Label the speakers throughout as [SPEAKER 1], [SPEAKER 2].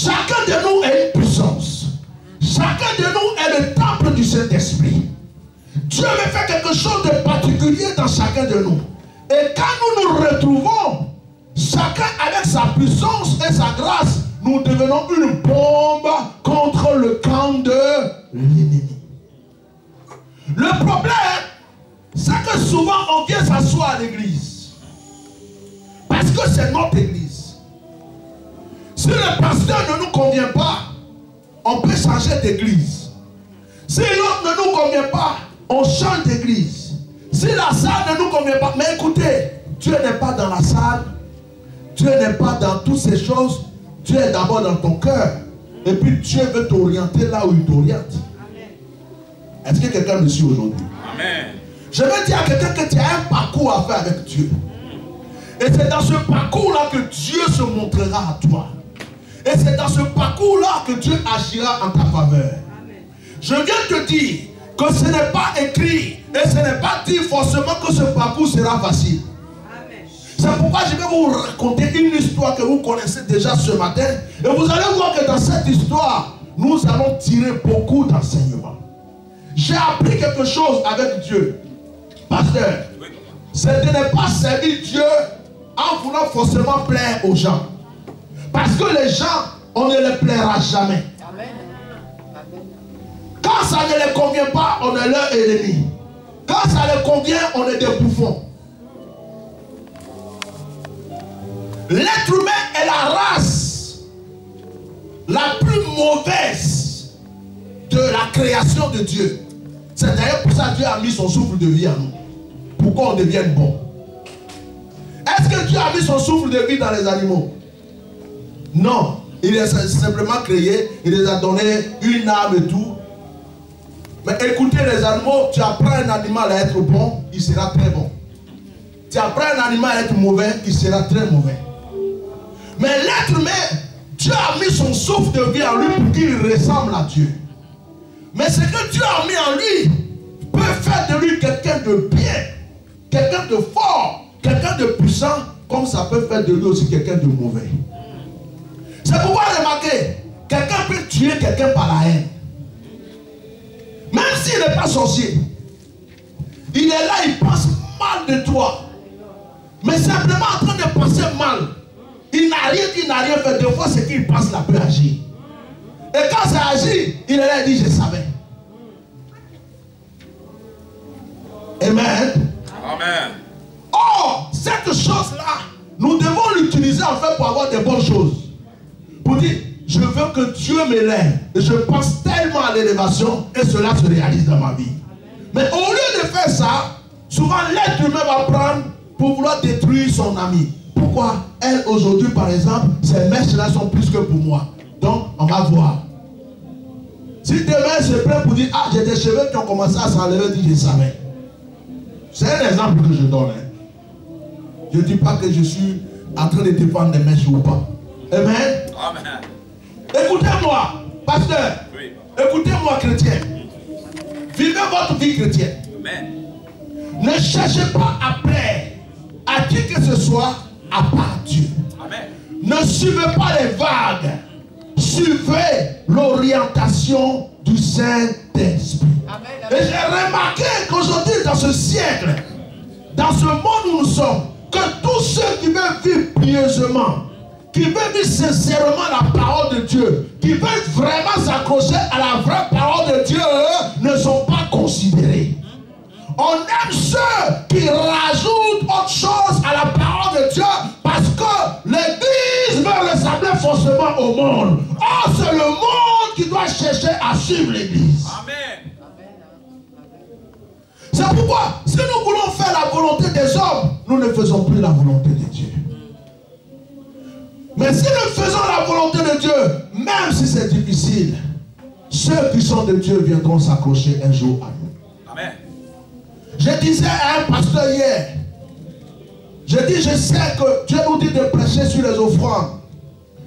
[SPEAKER 1] Chacun de nous est une puissance. Chacun de nous est le temple du Saint-Esprit. Dieu veut faire quelque chose de particulier dans chacun de nous. Et quand nous nous retrouvons, chacun avec sa puissance et sa grâce, nous devenons une bombe contre le camp de l'ennemi. Le problème, c'est que souvent on vient s'asseoir à l'église. Parce que c'est notre église. Si le pasteur ne nous convient pas, on peut changer d'église. Si l'autre ne nous convient pas, on change d'église. Si la salle ne nous convient pas, mais écoutez, Dieu n'est pas dans la salle, Dieu n'est pas dans toutes ces choses, Dieu est d'abord dans ton cœur. Et puis Dieu veut t'orienter là où il t'oriente. Est-ce que quelqu'un me suit aujourd'hui? Amen. Je veux dire à quelqu'un que tu as un parcours à faire avec Dieu. Et c'est dans ce parcours-là que Dieu se montrera à toi. Et c'est dans ce parcours-là que Dieu agira en ta faveur. Amen. Je viens te dire que ce n'est pas écrit et ce n'est pas dit forcément que ce parcours sera facile. C'est pourquoi je vais vous raconter une histoire que vous connaissez déjà ce matin. Et vous allez voir que dans cette histoire, nous allons tirer beaucoup d'enseignements. J'ai appris quelque chose avec Dieu. Pasteur, c'est de ne pas servir Dieu en voulant forcément plaire aux gens. Parce que les gens, on ne les plaira jamais. Amen. Quand ça ne les convient pas, on est leur ennemi. Quand ça les convient, on est des bouffons. L'être humain est la race la plus mauvaise de la création de Dieu. C'est d'ailleurs pour ça que Dieu a mis son souffle de vie en nous. Pour qu'on devienne bon. Est-ce que Dieu a mis son souffle de vie dans les animaux? Non. Il les a simplement créés, il les a donné une âme et tout. Mais écoutez les animaux, tu apprends un animal à être bon, il sera très bon. Tu apprends un animal à être mauvais, il sera très mauvais. Mais l'être humain, Dieu a mis son souffle de vie en lui pour qu'il ressemble à Dieu. Mais ce que Dieu a mis en lui peut faire de lui quelqu'un de bien, quelqu'un de fort, quelqu'un de puissant, comme ça peut faire de lui aussi quelqu'un de mauvais. C'est pourquoi remarquez, quelqu'un peut tuer quelqu'un par la haine. Même s'il n'est pas sorcier, il est là, il pense mal de toi. Mais simplement en train de penser mal. Il n'a rien dit, il n'a rien fait. Des fois, ce qu'il pense là peut agir. Et quand ça agit, il est là, il dit, je savais. Amen. Amen. Or, cette chose-là, nous devons l'utiliser en fait pour avoir des bonnes choses. Pour dire, je veux que Dieu m'élève. Et je pense tellement à l'élévation et cela se réalise dans ma vie. Mais au lieu de faire ça, souvent l'être humain va prendre pour vouloir détruire son ami. Pourquoi? Elle aujourd'hui par exemple, ces mèches-là sont plus que pour moi. Donc on va voir. Si demain se plaît pour dire, ah j'ai des cheveux qui ont commencé à s'enlever, dit je savais. C'est un exemple que je donne. Hein. Je ne dis pas que je suis en train de défendre les mèches ou pas. Amen. Amen. Écoutez-moi, pasteur. Oui. Écoutez-moi, chrétien. Vivez votre vie chrétienne. Amen. Ne cherchez pas à plaire à qui que ce soit à part Dieu. Amen. Ne suivez pas les vagues. Suivez l'orientation du Saint-Esprit. Et j'ai remarqué qu'aujourd'hui, dans ce siècle, dans ce monde où nous sommes, que tous ceux qui veulent vivre pieusement, qui veulent vivre sincèrement la parole de Dieu, qui veulent vraiment s'accrocher à la vraie parole de Dieu, ne sont pas considérés. On aime ceux qui rajoutent autre chose à la parole de Dieu parce que l'Église veut ressembler forcément au monde. Or, c'est le monde qui doit chercher à suivre l'Église. Amen. C'est pourquoi, si nous voulons faire la volonté des hommes, nous ne faisons plus la volonté de Dieu. Mais si nous faisons la volonté de Dieu, même si c'est difficile, ceux qui sont de Dieu viendront s'accrocher un jour à nous. Amen. Je disais à un pasteur hier, je dis, je sais que Dieu nous dit de prêcher sur les offrandes.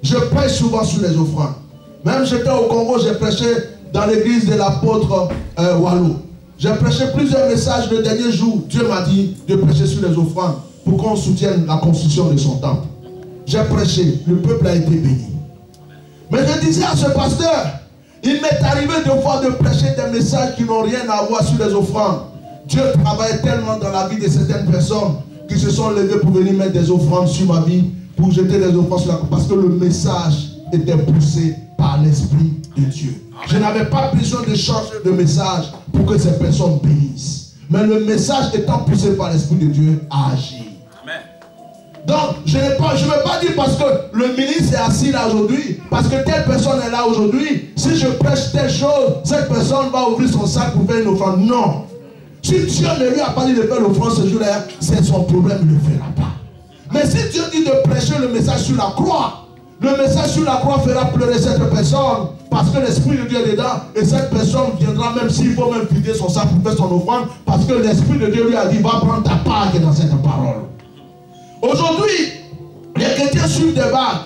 [SPEAKER 1] Je prêche souvent sur les offrandes. Même j'étais au Congo, j'ai prêché dans l'église de l'apôtre Walou. J'ai prêché plusieurs messages le dernier jour. Dieu m'a dit de prêcher sur les offrandes pour qu'on soutienne la construction de son temple. J'ai prêché, le peuple a été béni. Mais je disais à ce pasteur, il m'est arrivé deux fois de prêcher des messages qui n'ont rien à voir sur les offrandes. Dieu travaille tellement dans la vie de certaines personnes qui se sont levées pour venir mettre des offrandes sur ma vie, pour jeter des offrandes sur la croix, parce que le message était poussé par l'Esprit de Dieu. Je n'avais pas besoin de changer de message pour que ces personnes bénissent. Mais le message étant poussé par l'Esprit de Dieu a agi. Donc, je ne vais pas dire parce que le ministre est assis là aujourd'hui, parce que telle personne est là aujourd'hui, si je prêche telle chose, cette personne va ouvrir son sac pour faire une offrande. Non. Si Dieu ne lui a pas dit de faire l'offrande ce jour-là, c'est son problème, il ne le fera pas. Mais si Dieu dit de prêcher le message sur la croix, le message sur la croix fera pleurer cette personne, parce que l'Esprit de Dieu est dedans, et cette personne viendra même s'il faut même vider son sac pour faire son offrande, parce que l'Esprit de Dieu lui a dit, va prendre ta part dans cette parole. Aujourd'hui, les chrétiens suivent des vagues,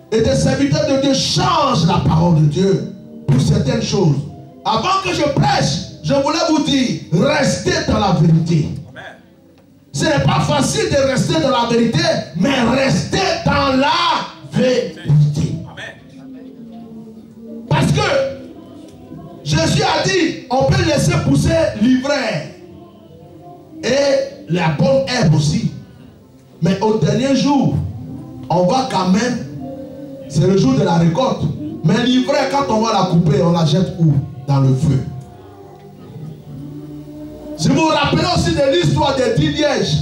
[SPEAKER 1] et des serviteurs de Dieu changent la parole de Dieu pour certaines choses. Avant que je prêche, je voulais vous dire, restez dans la vérité. Ce n'est pas facile de rester dans la vérité, mais restez dans la vérité. Parce que Jésus a dit, on peut laisser pousser l'ivraie et la bonne herbe aussi. Mais au dernier jour, on va quand même, c'est le jour de la récolte. Mais l'ivraie, quand on va la couper, on la jette où? Dans le feu. Si vous vous rappelez aussi de l'histoire des 10 vierges,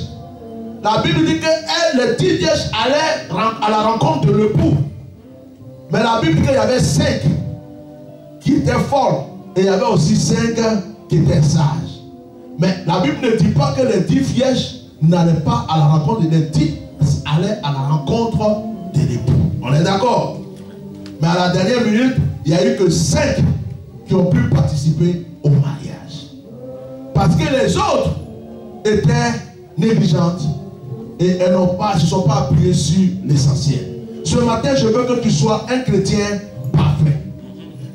[SPEAKER 1] la Bible dit que les 10 vierges allaient à la rencontre de l'époux. Mais la Bible dit qu'il y avait 5 qui étaient folles et il y avait aussi 5 qui étaient sages. Mais la Bible ne dit pas que les 10 vierges n'allaient pas à la rencontre des 10, allaient à la rencontre de l'époux. On est d'accord? Mais à la dernière minute, il n'y a eu que 5 qui ont pu participer au mariage. Parce que les autres étaient négligentes et elles ne se sont pas appuyées sur l'essentiel. Ce matin, je veux que tu sois un chrétien parfait.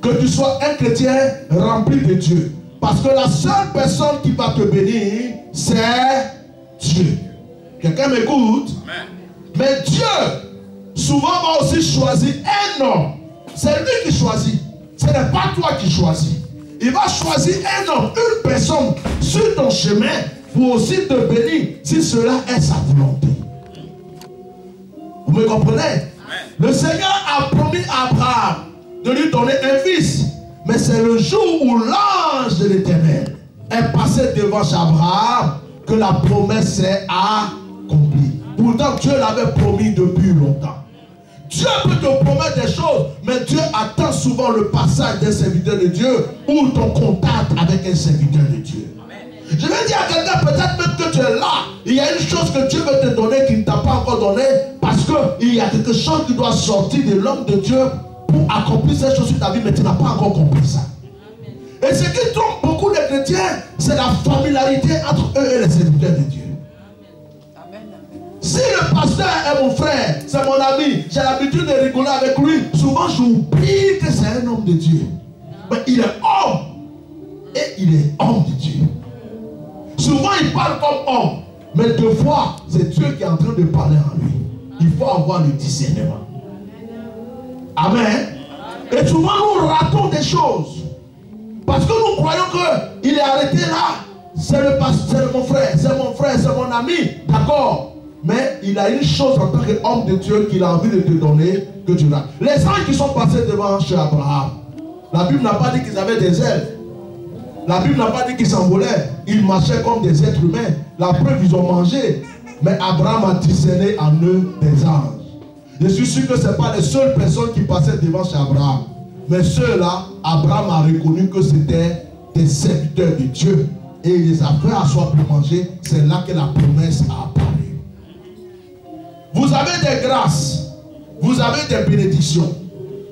[SPEAKER 1] Que tu sois un chrétien rempli de Dieu. Parce que la seule personne qui va te bénir, c'est Dieu. Quelqu'un m'écoute? Mais Dieu, souvent, va aussi choisir un homme. C'est lui qui choisit. Ce n'est pas toi qui choisis. Il va choisir un homme, une personne sur ton chemin pour aussi te bénir si cela est sa volonté. Vous me comprenez? Le Seigneur a promis à Abraham de lui donner un fils. Mais c'est le jour où l'ange de l'Éternel est passé devant Abraham que la promesse s'est accomplie. Pourtant Dieu l'avait promis depuis longtemps. Dieu peut te promettre des choses, mais Dieu attend souvent le passage d'un serviteur de Dieu ou ton contact avec un serviteur de Dieu. Je vais dire à quelqu'un, peut-être même que tu es là, il y a une chose que Dieu veut te donner qui ne t'a pas encore donné, parce qu'il y a quelque chose qui doit sortir de l'homme de Dieu pour accomplir cette chose sur ta vie, mais tu n'as pas encore compris ça. Et ce qui trompe beaucoup les chrétiens, c'est la familiarité entre eux et les serviteurs de Dieu. Si le pasteur est mon frère, c'est mon ami, j'ai l'habitude de rigoler avec lui, souvent j'oublie que c'est un homme de Dieu. Mais il est homme. Et il est homme de Dieu. Souvent il parle comme homme, mais deux fois c'est Dieu qui est en train de parler en lui. Il faut avoir le discernement. Amen. Et souvent nous ratons des choses. Parce que nous croyons qu'il est arrêté là. C'est le pasteur, c'est mon frère, c'est mon frère, c'est mon ami. D'accord. Mais il a une chose en tant qu'homme de Dieu qu'il a envie de te donner que tu l'as. Les anges qui sont passés devant chez Abraham, la Bible n'a pas dit qu'ils avaient des ailes. La Bible n'a pas dit qu'ils s'envolaient. Ils marchaient comme des êtres humains. La preuve, ils ont mangé. Mais Abraham a discerné en eux des anges. Je suis sûr que ce n'est pas les seules personnes qui passaient devant chez Abraham. Mais ceux-là, Abraham a reconnu que c'était des serviteurs de Dieu. Et il les a fait asseoir pour manger. C'est là que la promesse a apparu. Vous avez des grâces, vous avez des bénédictions.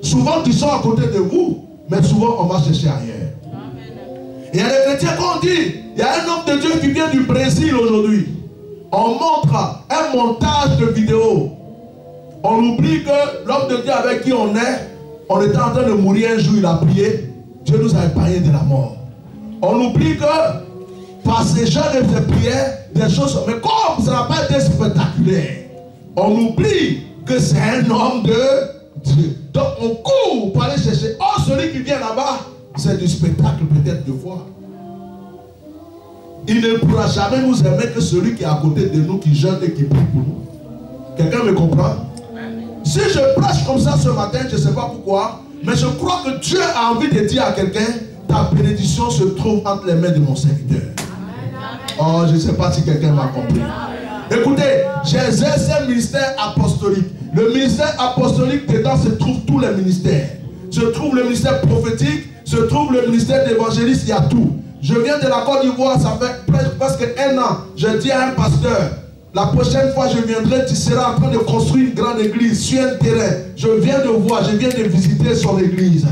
[SPEAKER 1] Souvent qui sont à côté de vous, mais souvent on va chercher ailleurs. Il y a des chrétiens qu'on dit, il y a un homme de Dieu qui vient du Brésil aujourd'hui. On montre un montage de vidéos. On oublie que l'homme de Dieu avec qui on était en train de mourir un jour, il a prié. Dieu nous a épargné de la mort. On oublie que par ces jeûnes et ces prières, des choses, mais comme ça n'a pas été spectaculaire, on oublie que c'est un homme de Donc on court pour aller chercher. Oh, celui qui vient là-bas, c'est du spectacle peut-être de voir. Il ne pourra jamais nous aimer que celui qui est à côté de nous, qui jeûne et qui prie pour nous. Quelqu'un me comprend? Si je prêche comme ça ce matin, je ne sais pas pourquoi, mais je crois que Dieu a envie de dire à quelqu'un, ta bénédiction se trouve entre les mains de mon serviteur. Oh, je ne sais pas si quelqu'un m'a compris. Écoutez, j'exerce un ministère apostolique. Le ministère apostolique, dedans se trouvent tous les ministères. Se trouve le ministère prophétique, se trouve le ministère d'évangéliste, il y a tout. Je viens de la Côte d'Ivoire, ça fait presque 1 an. Je dis à un pasteur, la prochaine fois je viendrai, tu seras en train de construire une grande église sur un terrain. Je viens de voir, je viens de visiter son église.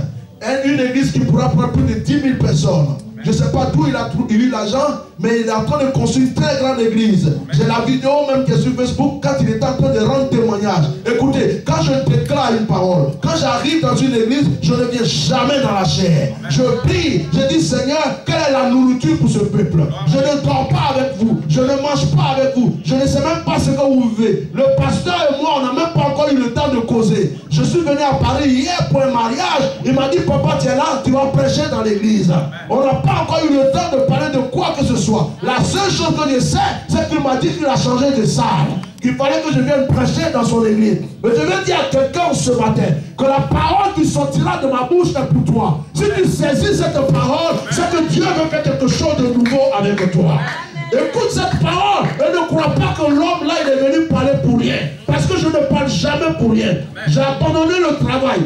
[SPEAKER 1] Une église qui pourra prendre plus de 10 000 personnes. Je ne sais pas d'où il a eu l'argent, mais il est en train de construire une très grande église. J'ai la vidéo même qui est sur Facebook quand il est en train de rendre témoignage. Écoutez, quand je déclare une parole, quand j'arrive dans une église, je ne viens jamais dans la chair. Je prie, je dis Seigneur, quelle est la nourriture pour ce peuple? Je ne dors pas avec vous, je ne mange pas avec vous, je ne sais même pas ce que vous vivez. Le pasteur et moi, on n'a même pas encore eu le temps de causer. Je suis venu à Paris hier pour un mariage. Il m'a dit, papa, tu es là, tu vas prêcher dans l'église. On n'a pas encore eu le temps de parler de quoi que ce soit. La seule chose que je sais, c'est qu'il m'a dit qu'il a changé de salle. Qu'il fallait que je vienne prêcher dans son église. Mais je veux dire à quelqu'un ce matin que la parole qui sortira de ma bouche est pour toi. Si tu saisis cette parole, c'est que Dieu veut faire quelque chose de nouveau avec toi. Écoute cette parole et ne crois pas que l'homme là il est venu parler pour rien. Parce que je ne parle jamais pour rien. J'ai abandonné le travail.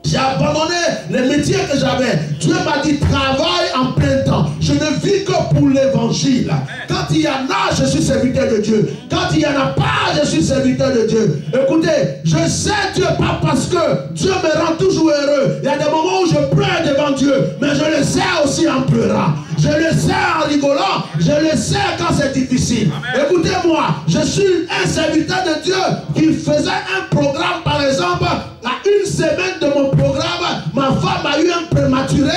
[SPEAKER 1] J'ai abandonné les métiers que j'avais. Dieu m'a dit travaille en plein temps. Je ne vis que pour l'évangile. Quand il y en a, je suis serviteur de Dieu. Quand il n'y en a pas, je suis serviteur de Dieu. Écoutez, je sais Dieu pas parce que Dieu me rend toujours heureux. Il y a des moments où je pleure devant Dieu, mais je le sais aussi en pleurant. Je le sais en rigolant. Je le sais quand c'est difficile. Écoutez-moi, je suis un serviteur de Dieu qui faisait un programme, par exemple, à 1 semaine de mon programme, ma femme a eu un prématuré.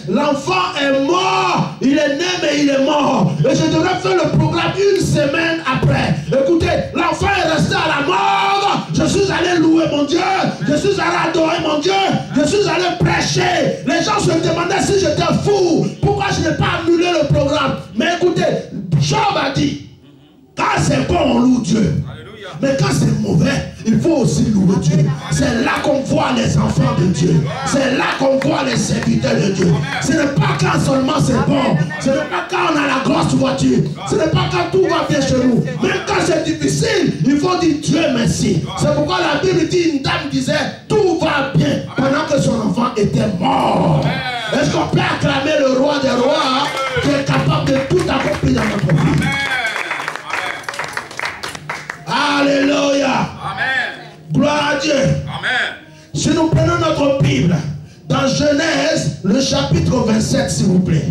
[SPEAKER 1] L'enfant est mort. Il est né, mais il est mort. Et je devrais faire le programme 1 semaine après. Écoutez, l'enfant est resté à la mort. Je suis allé louer mon Dieu. Je suis allé adorer mon Dieu. Je suis allé prêcher. Les gens se demandaient si j'étais fou. Pourquoi je n'ai pas annulé le programme? Mais écoutez, Job a dit, quand c'est bon, on loue Dieu. Mais quand c'est mauvais, il faut aussi louer Dieu. C'est là qu'on voit les enfants de Dieu. C'est là qu'on voit les serviteurs de Dieu. Ce n'est pas quand seulement c'est bon. Ce n'est pas quand on a la grosse voiture. Ce n'est pas quand tout va bien chez nous. Même quand c'est difficile, il faut dire Dieu merci. C'est pourquoi la Bible dit, une dame disait, tout va bien pendant que son enfant était mort. Est-ce qu'on peut acclamer le roi des rois qui est capable de tout accomplir dans notre vie? Alléluia. Amen. Gloire à Dieu. Amen. Si nous prenons notre Bible, dans Genèse, le chapitre 27, s'il vous plaît.